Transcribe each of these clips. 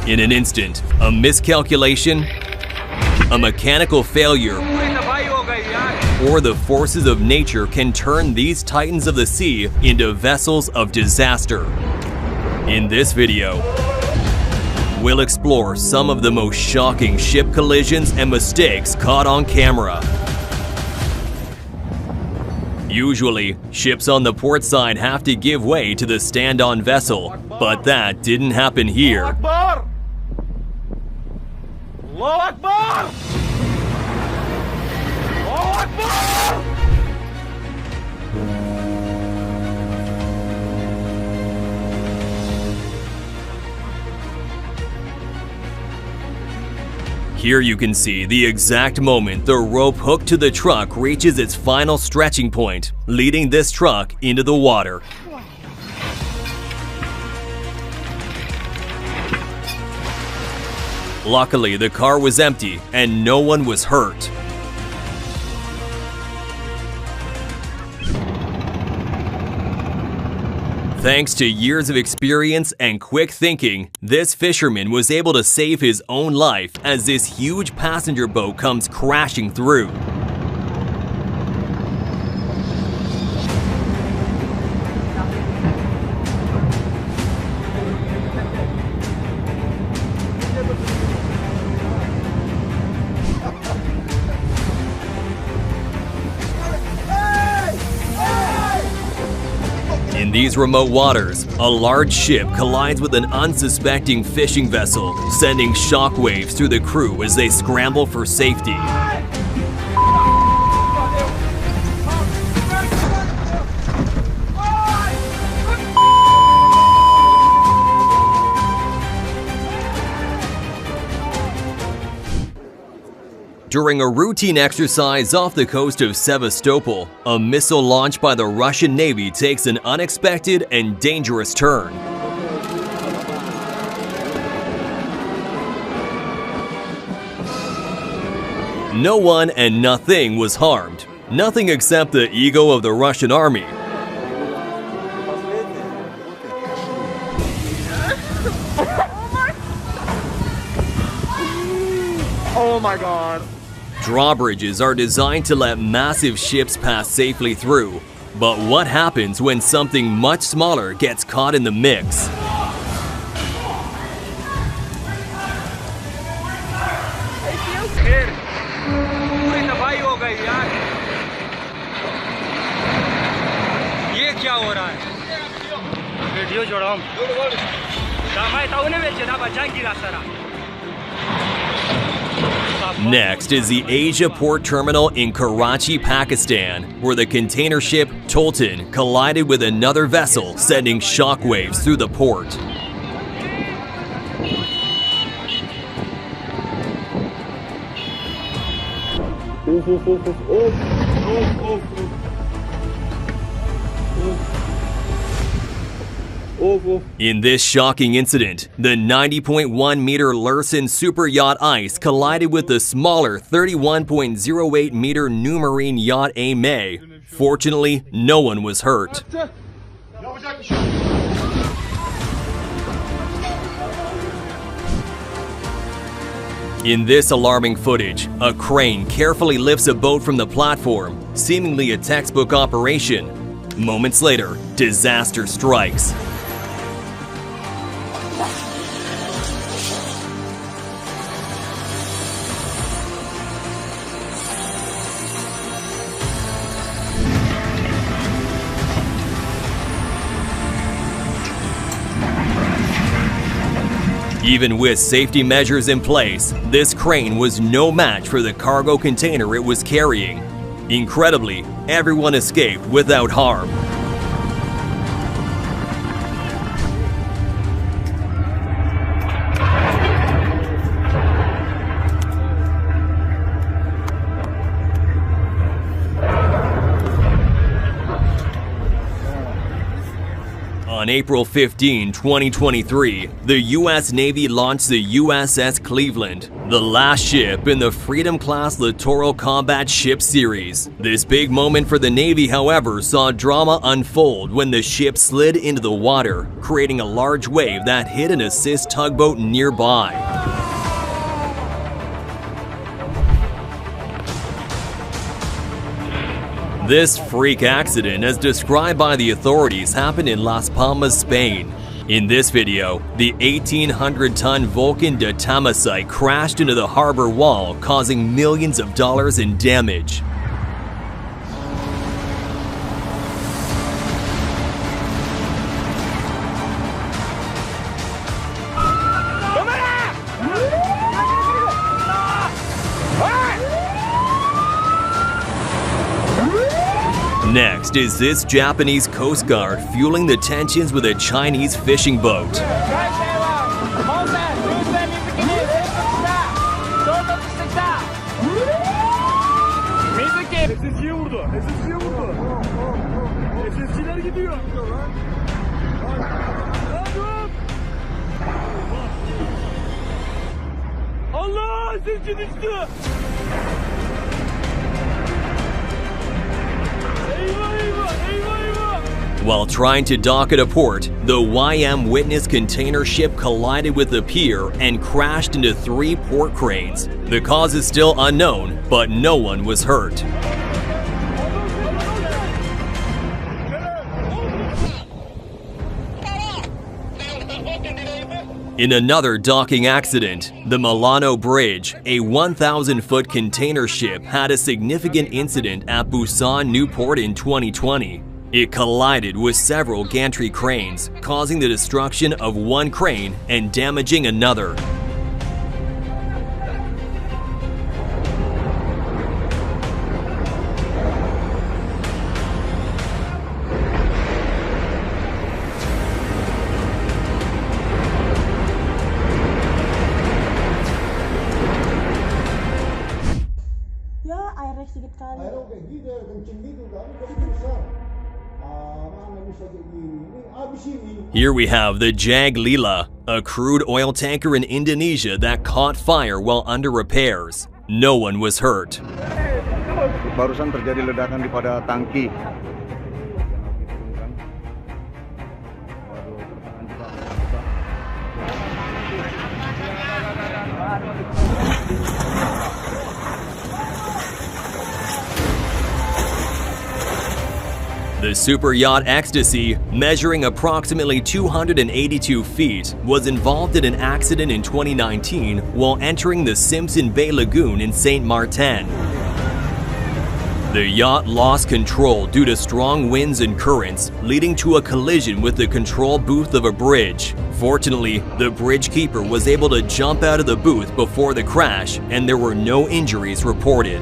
In an instant, a miscalculation, a mechanical failure, or the forces of nature can turn these titans of the sea into vessels of disaster. In this video, we'll explore some of the most shocking ship collisions and mistakes caught on camera. Usually, ships on the port side have to give way to the stand-on vessel, but that didn't happen here. Allahu Akbar! Allahu Akbar! Here you can see the exact moment the rope hooked to the truck reaches its final stretching point, leading this truck into the water. Luckily, the car was empty and no one was hurt. Thanks to years of experience and quick thinking, this fisherman was able to save his own life as this huge passenger boat comes crashing through. In these remote waters, a large ship collides with an unsuspecting fishing vessel, sending shockwaves through the crew as they scramble for safety. During a routine exercise off the coast of Sevastopol, a missile launched by the Russian Navy takes an unexpected and dangerous turn. No one and nothing was harmed. Nothing except the ego of the Russian army. Oh my God. Drawbridges are designed to let massive ships pass safely through, but what happens when something much smaller gets caught in the mix? Next is the Asia port terminal in Karachi, Pakistan, where the container ship Tolton collided with another vessel, sending shockwaves through the port. In this shocking incident, the 90.1-meter Lursen super yacht Ice collided with the smaller 31.08-meter New Marine yacht May. Fortunately, no one was hurt. In this alarming footage, a crane carefully lifts a boat from the platform, seemingly a textbook operation. Moments later, disaster strikes. Even with safety measures in place, this crane was no match for the cargo container it was carrying. Incredibly, everyone escaped without harm. On On April 15, 2023, the U.S. Navy launched the USS Cleveland, the last ship in the Freedom-class littoral combat ship series. This big moment for the Navy, however, saw drama unfold when the ship slid into the water, creating a large wave that hit an assist tugboat nearby. This freak accident, as described by the authorities, happened in Las Palmas, Spain. In this video, the 1,800-ton Vulcan de Tamasite crashed into the harbor wall, causing millions of dollars in damage. Next is this Japanese Coast Guard fueling the tensions with a Chinese fishing boat. While trying to dock at a port, the YM Witness container ship collided with the pier and crashed into 3 port cranes. The cause is still unknown, but no one was hurt. In another docking accident, the Milano Bridge, a 1,000-foot container ship, had a significant incident at Busan Newport in 2020. It collided with several gantry cranes, causing the destruction of one crane and damaging another. Ya, airnya sedikit kali. Airnya kayak gitu, kencing gitu kan, jadi besar. Here we have the Jag Lila, a crude oil tanker in Indonesia that caught fire while under repairs. No one was hurt. Barusan terjadi ledakan di pada tangki. The super yacht Ecstasy, measuring approximately 282 feet, was involved in an accident in 2019 while entering the Simpson Bay Lagoon in Saint Martin. The yacht lost control due to strong winds and currents, leading to a collision with the control booth of a bridge. Fortunately, the bridge keeper was able to jump out of the booth before the crash, and there were no injuries reported.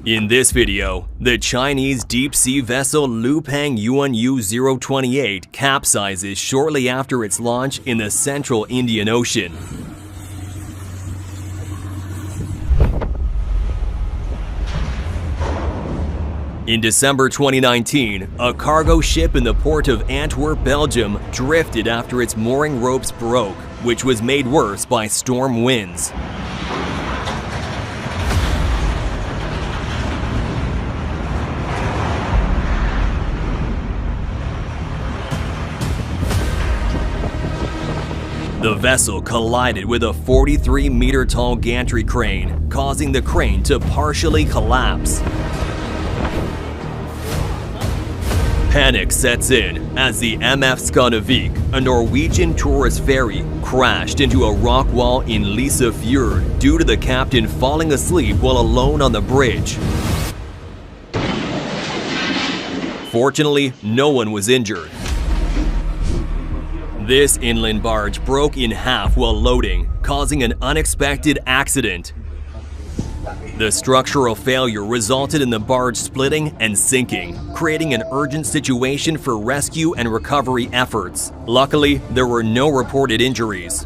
In this video, the Chinese deep-sea vessel Lupang Yuanyu 028 capsizes shortly after its launch in the central Indian Ocean. In December 2019, a cargo ship in the port of Antwerp, Belgium, drifted after its mooring ropes broke, which was made worse by storm winds. The vessel collided with a 43-meter-tall gantry crane, causing the crane to partially collapse. Panic sets in as the MF Skandinavik, a Norwegian tourist ferry, crashed into a rock wall in Lysefjord due to the captain falling asleep while alone on the bridge. Fortunately, no one was injured. This inland barge broke in half while loading, causing an unexpected accident. The structural failure resulted in the barge splitting and sinking, creating an urgent situation for rescue and recovery efforts. Luckily, there were no reported injuries.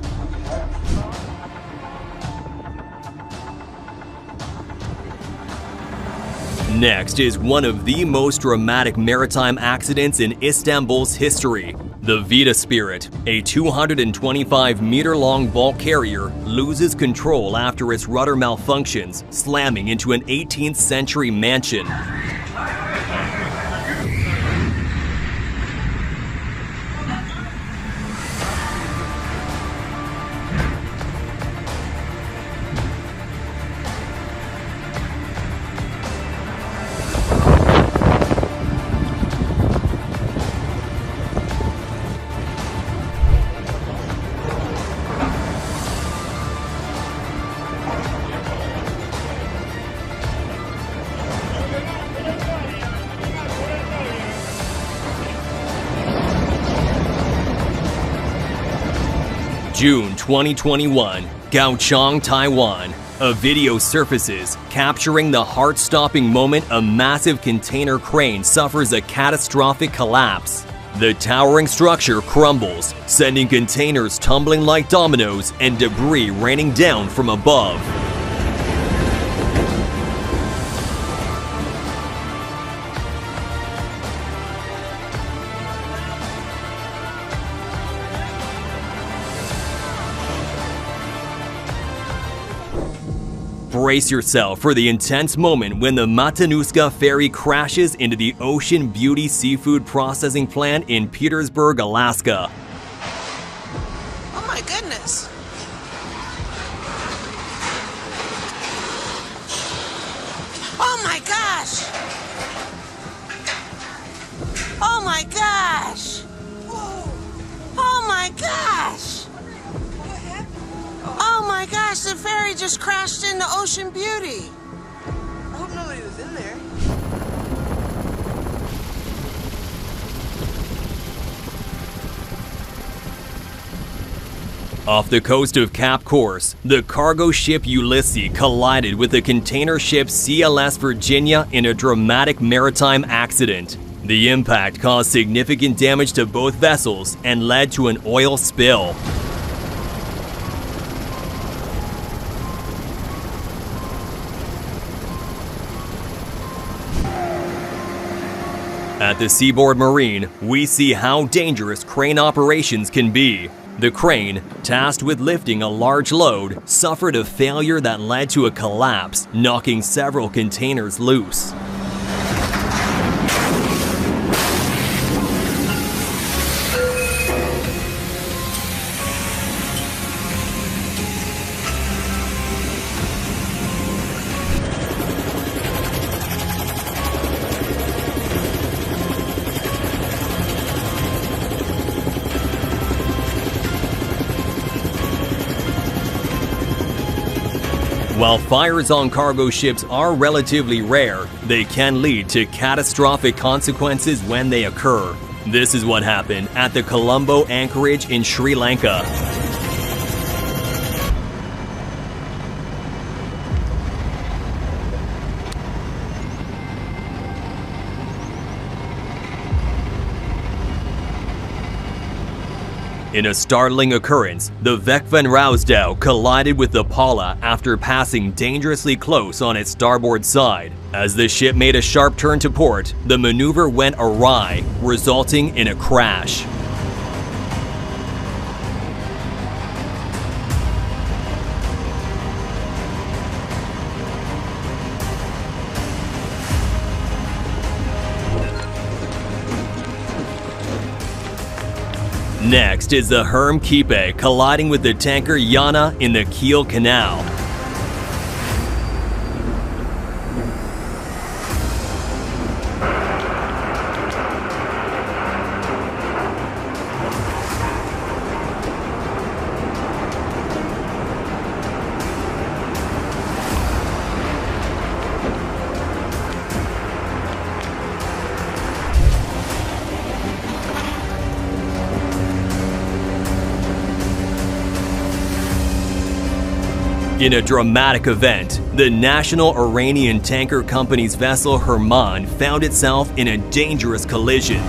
Next is one of the most dramatic maritime accidents in Istanbul's history. The Vita Spirit, a 225-meter-long bulk carrier, loses control after its rudder malfunctions, slamming into an 18th-century mansion. June 2021, Kaohsiung, Taiwan. A video surfaces capturing the heart-stopping moment a massive container crane suffers a catastrophic collapse. The towering structure crumbles, sending containers tumbling like dominoes and debris raining down from above. Brace yourself for the intense moment when the Matanuska ferry crashes into the Ocean Beauty seafood processing plant in Petersburg, Alaska. Oh my goodness! Oh my gosh! Oh my gosh! Oh my gosh! Oh my gosh, the ferry just crashed into Ocean Beauty. I hope nobody was in there. Off the coast of Cap Corse, the cargo ship Ulysses collided with the container ship CLS Virginia in a dramatic maritime accident. The impact caused significant damage to both vessels and led to an oil spill. At the Seaboard Marine, we see how dangerous crane operations can be. The crane, tasked with lifting a large load, suffered a failure that led to a collapse, knocking several containers loose. While fires on cargo ships are relatively rare, they can lead to catastrophic consequences when they occur. This is what happened at the Colombo anchorage in Sri Lanka. In a startling occurrence, the Vec van Rousdouw collided with the Paula after passing dangerously close on its starboard side. As the ship made a sharp turn to port, the maneuver went awry, resulting in a crash. Next is the Herm Kipe colliding with the tanker Yana in the Kiel Canal. In a dramatic event, the national Iranian tanker company's vessel Herman found itself in a dangerous collision.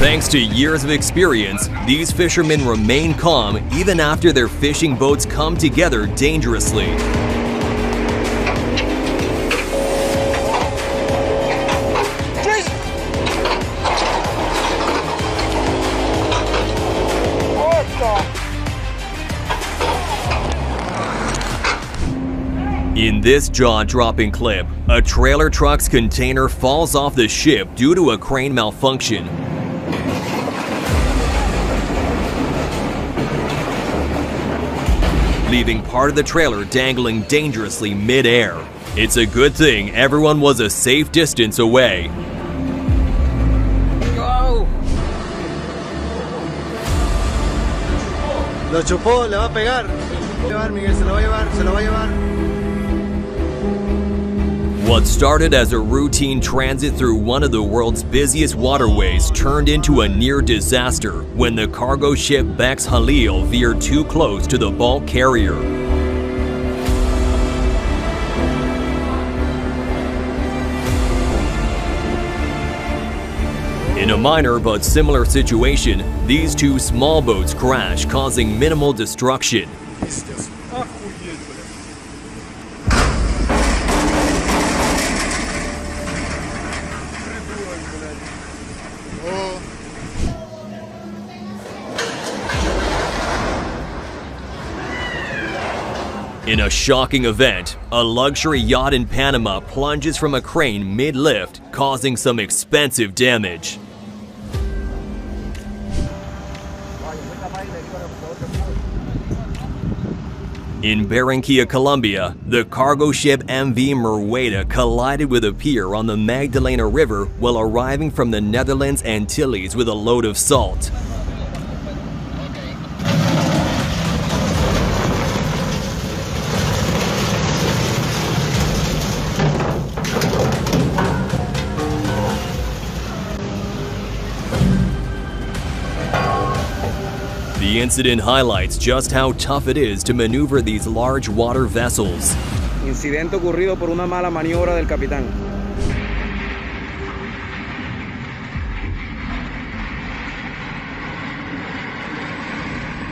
Thanks to years of experience, these fishermen remain calm even after their fishing boats come together dangerously. In this jaw-dropping clip, a trailer truck's container falls off the ship due to a crane malfunction. Leaving part of the trailer dangling dangerously mid-air. It's a good thing everyone was a safe distance away. Go! Lo chupó, le va a pegar. Se lo va a llevar, Miguel, se lo va a llevar, se lo va a llevar. What started as a routine transit through one of the world's busiest waterways turned into a near disaster when the cargo ship Bex Halil veered too close to the bulk carrier. In a minor but similar situation, these two small boats crash, causing minimal destruction. In a shocking event, a luxury yacht in Panama plunges from a crane mid-lift, causing some expensive damage. In Barranquilla, Colombia, the cargo ship MV Merweda collided with a pier on the Magdalena River while arriving from the Netherlands Antilles with a load of salt. The incident highlights just how tough it is to maneuver these large water vessels. Incidente ocurrido por una mala maniobra del capitán.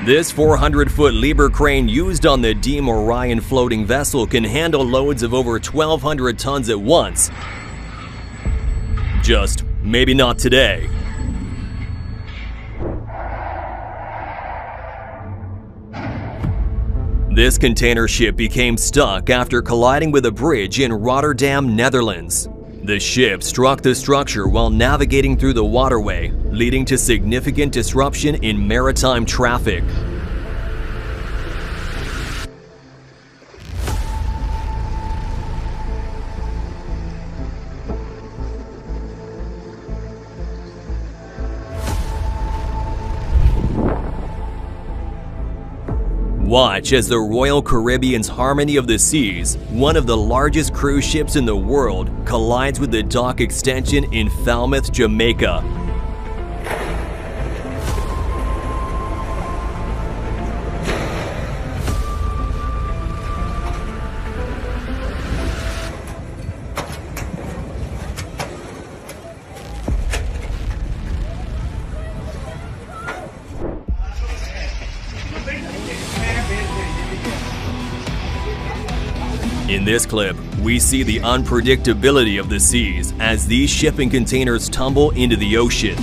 This 400-foot Liebherr crane used on the Deem Orion floating vessel can handle loads of over 1,200 tons at once. Just maybe not today. This container ship became stuck after colliding with a bridge in Rotterdam, Netherlands. The ship struck the structure while navigating through the waterway, leading to significant disruption in maritime traffic. Watch as the Royal Caribbean's Harmony of the Seas, one of the largest cruise ships in the world, collides with the dock extension in Falmouth, Jamaica. In this clip, we see the unpredictability of the seas as these shipping containers tumble into the ocean.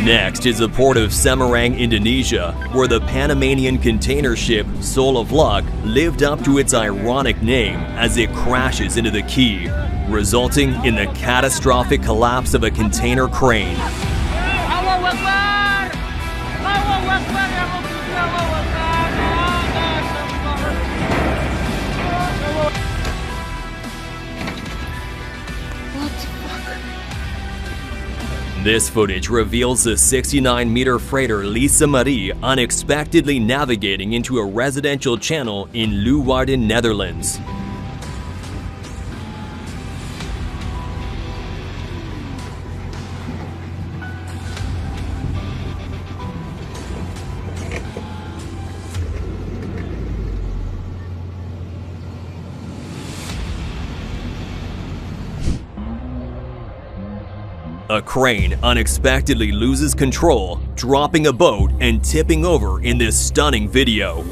Next is the port of Semarang, Indonesia, where the Panamanian container ship Soul of Luck lived up to its ironic name as it crashes into the quay, resulting in the catastrophic collapse of a container crane. This footage reveals the 69-meter freighter Lisa Marie unexpectedly navigating into a residential channel in Leeuwarden, Netherlands. A crane unexpectedly loses control, dropping a boat and tipping over in this stunning video.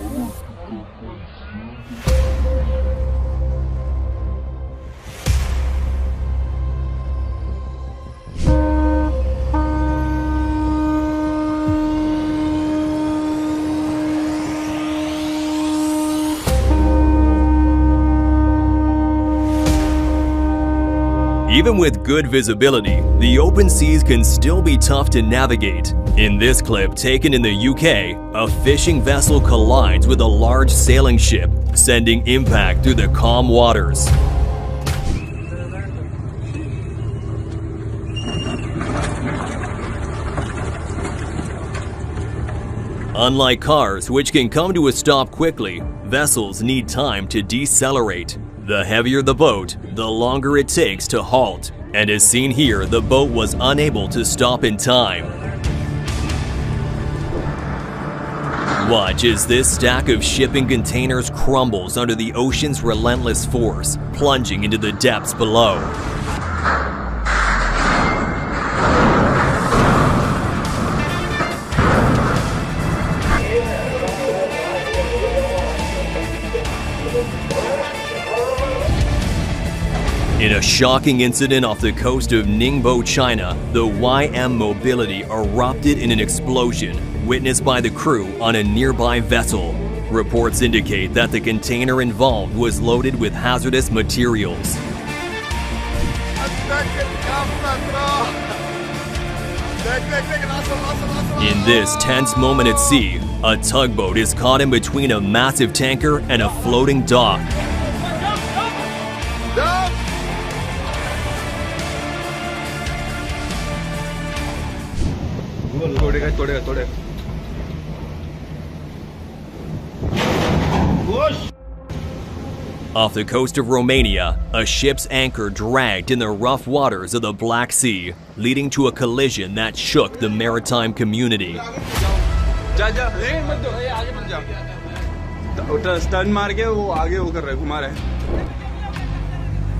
Even with good visibility, the open seas can still be tough to navigate. In this clip taken in the UK, a fishing vessel collides with a large sailing ship, sending impact through the calm waters. Unlike cars, which can come to a stop quickly, vessels need time to decelerate. The heavier the boat, the longer it takes to halt. And as seen here, the boat was unable to stop in time. Watch as this stack of shipping containers crumbles under the ocean's relentless force, plunging into the depths below. In a shocking incident off the coast of Ningbo, China, the YM Mobility erupted in an explosion witnessed by the crew on a nearby vessel. Reports indicate that the container involved was loaded with hazardous materials. In this tense moment at sea, a tugboat is caught in between a massive tanker and a floating dock. Off the coast of Romania, a ship's anchor dragged in the rough waters of the Black Sea, leading to a collision that shook the maritime community.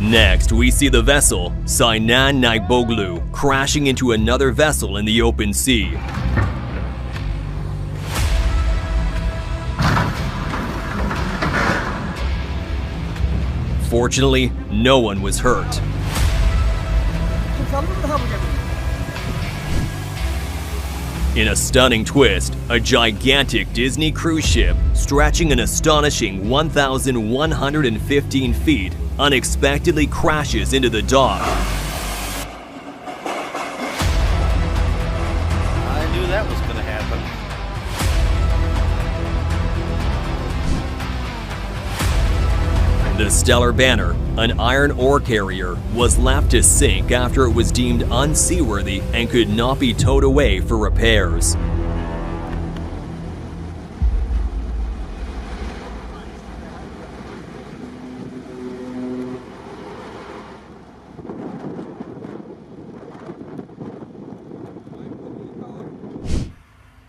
Next, we see the vessel Sinan Nagboglu crashing into another vessel in the open sea. Fortunately, no one was hurt. In a stunning twist, a gigantic Disney cruise ship, stretching an astonishing 1,115 feet, unexpectedly crashes into the dock. I knew that was going to happen. The Stellar Banner, an iron ore carrier, was left to sink after it was deemed unseaworthy and could not be towed away for repairs.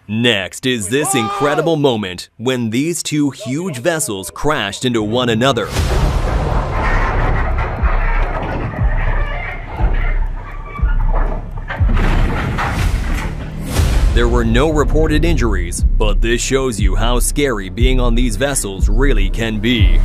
Next is this incredible moment when these two huge vessels crashed into one another. There were no reported injuries, but this shows you how scary being on these vessels really can be.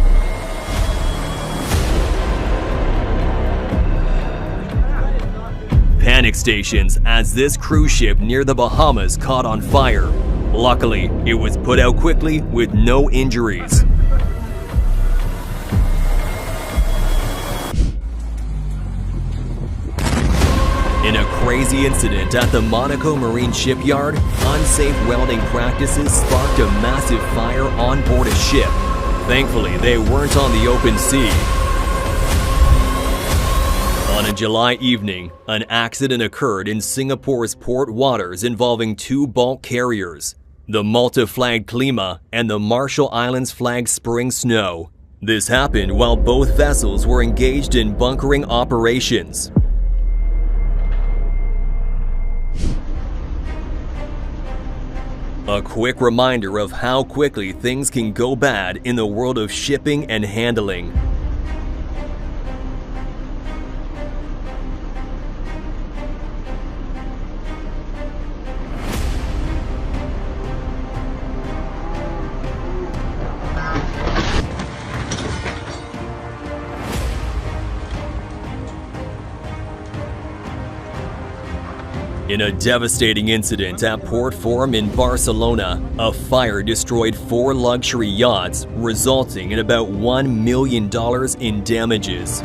Panic stations as this cruise ship near the Bahamas caught on fire. Luckily, it was put out quickly with no injuries. In a crazy incident at the Monaco Marine Shipyard, unsafe welding practices sparked a massive fire on board a ship. Thankfully, they weren't on the open sea. On a July evening, an accident occurred in Singapore's port waters involving two bulk carriers, the Malta-flagged Klima and the Marshall Islands flagged Spring Snow. This happened while both vessels were engaged in bunkering operations. A quick reminder of how quickly things can go bad in the world of shipping and handling. In a devastating incident at Port Forum in Barcelona, a fire destroyed 4 luxury yachts, resulting in about $1 million in damages.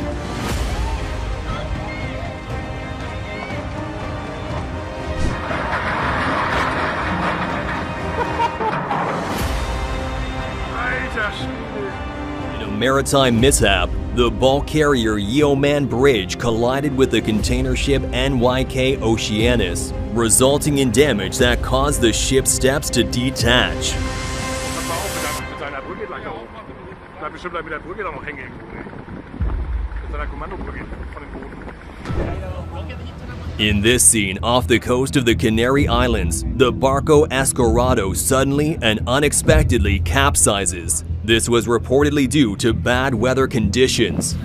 In a maritime mishap, the bulk carrier Yeoman Bridge collided with the container ship NYK Oceanus, resulting in damage that caused the ship's steps to detach. In this scene off the coast of the Canary Islands, the barco Escorado suddenly and unexpectedly capsizes. This was reportedly due to bad weather conditions.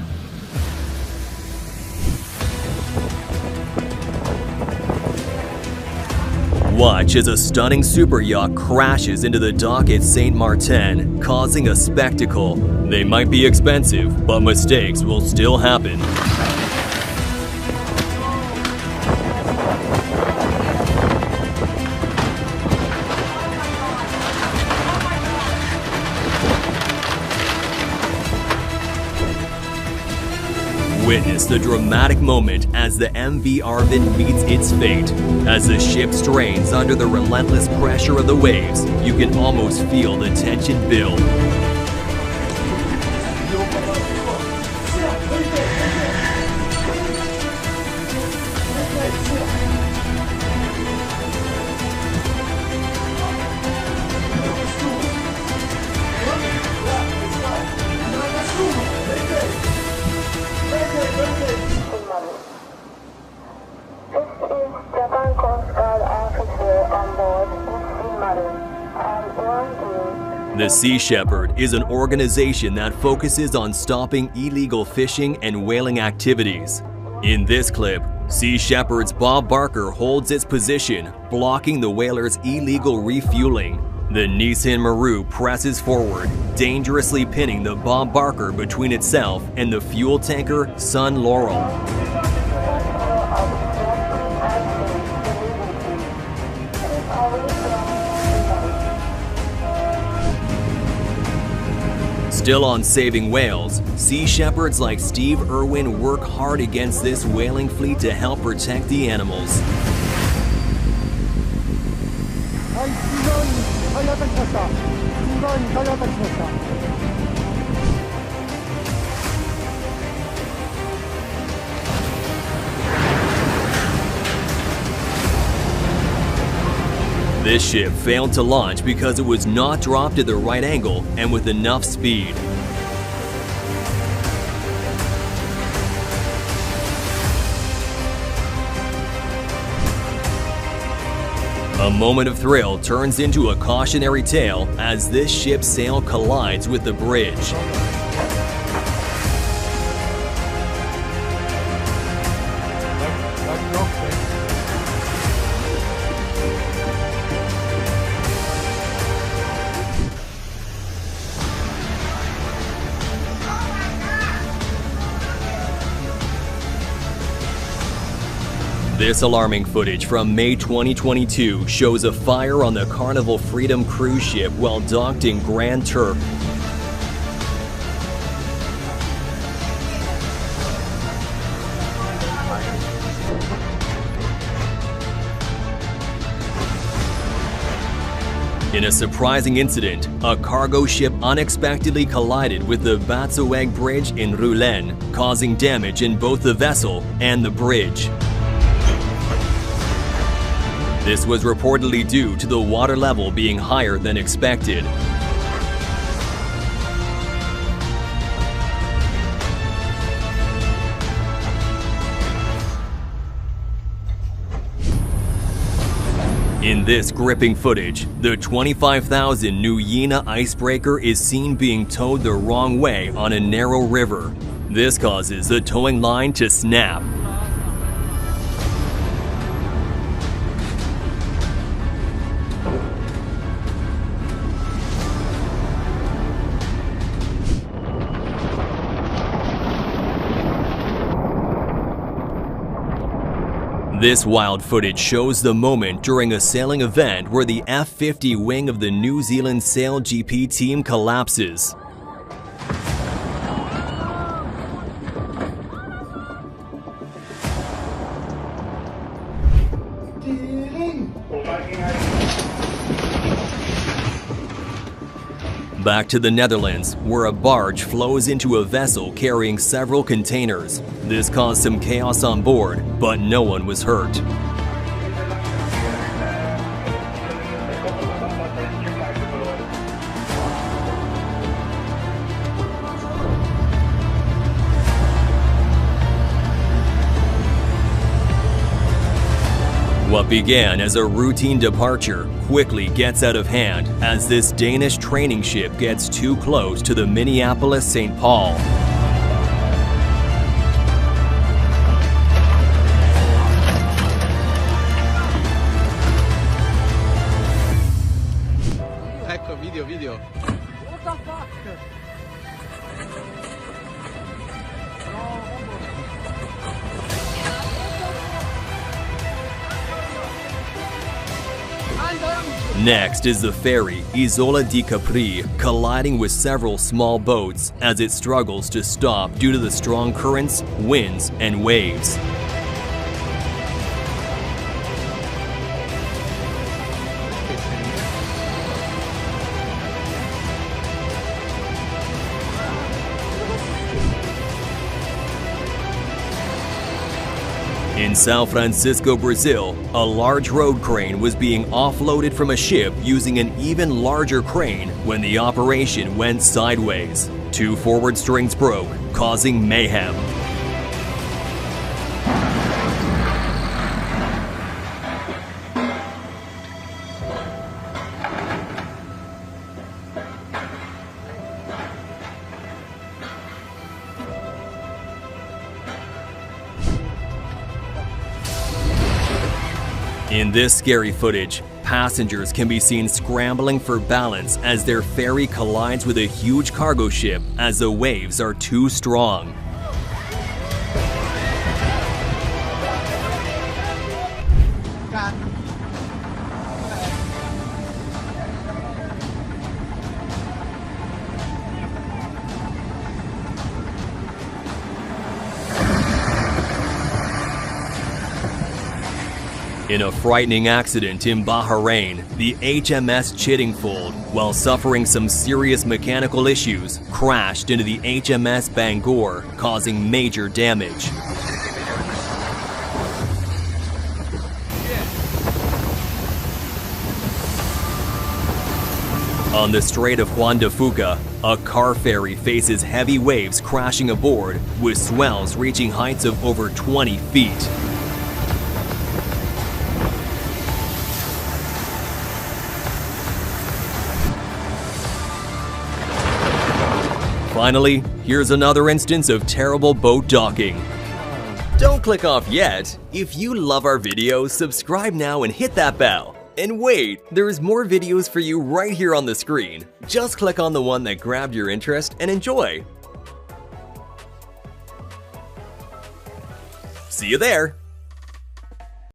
Watch as a stunning super yacht crashes into the dock at Saint Martin, causing a spectacle. They might be expensive, but mistakes will still happen. Witness the dramatic moment as the MV Arvin meets its fate. As the ship strains under the relentless pressure of the waves, you can almost feel the tension build. The Sea Shepherd is an organization that focuses on stopping illegal fishing and whaling activities. In this clip, Sea Shepherd's Bob Barker holds its position, blocking the whalers' illegal refueling. The Nissan Maru presses forward, dangerously pinning the Bob Barker between itself and the fuel tanker Sun Laurel. Still on saving whales, Sea Shepherds like Steve Irwin work hard against this whaling fleet to help protect the animals. This ship failed to launch because it was not dropped at the right angle and with enough speed. A moment of thrill turns into a cautionary tale as this ship's sail collides with the bridge. This alarming footage from May 2022 shows a fire on the Carnival Freedom cruise ship while docked in Grand Turk. In a surprising incident, a cargo ship unexpectedly collided with the Batsoeg Bridge in Roulen, causing damage in both the vessel and the bridge. This was reportedly due to the water level being higher than expected. In this gripping footage, the 25,000 Nuyina icebreaker is seen being towed the wrong way on a narrow river. This causes the towing line to snap. This wild footage shows the moment during a sailing event where the F-50 wing of the New Zealand Sail GP team collapses. Back to the Netherlands, where a barge flows into a vessel carrying several containers. This caused some chaos on board, but no one was hurt. What began as a routine departure quickly gets out of hand as this Danish training ship gets too close to the Minneapolis-St. Paul. Ecco, video. What the fuck? Next is the ferry Isola di Capri colliding with several small boats as it struggles to stop due to the strong currents, winds, and waves. In São Francisco, Brazil, a large road crane was being offloaded from a ship using an even larger crane when the operation went sideways. Two forward strings broke, causing mayhem. In this scary footage, passengers can be seen scrambling for balance as their ferry collides with a huge cargo ship as the waves are too strong. In a frightening accident in Bahrain, the HMS Chiddingfold, while suffering some serious mechanical issues, crashed into the HMS Bangor, causing major damage. On the Strait of Juan de Fuca, a car ferry faces heavy waves crashing aboard, with swells reaching heights of over 20 feet. Finally, here's another instance of terrible boat docking. Don't click off yet. If you love our videos, subscribe now and hit that bell. And wait, there's more videos for you right here on the screen. Just click on the one that grabbed your interest and enjoy. See you there!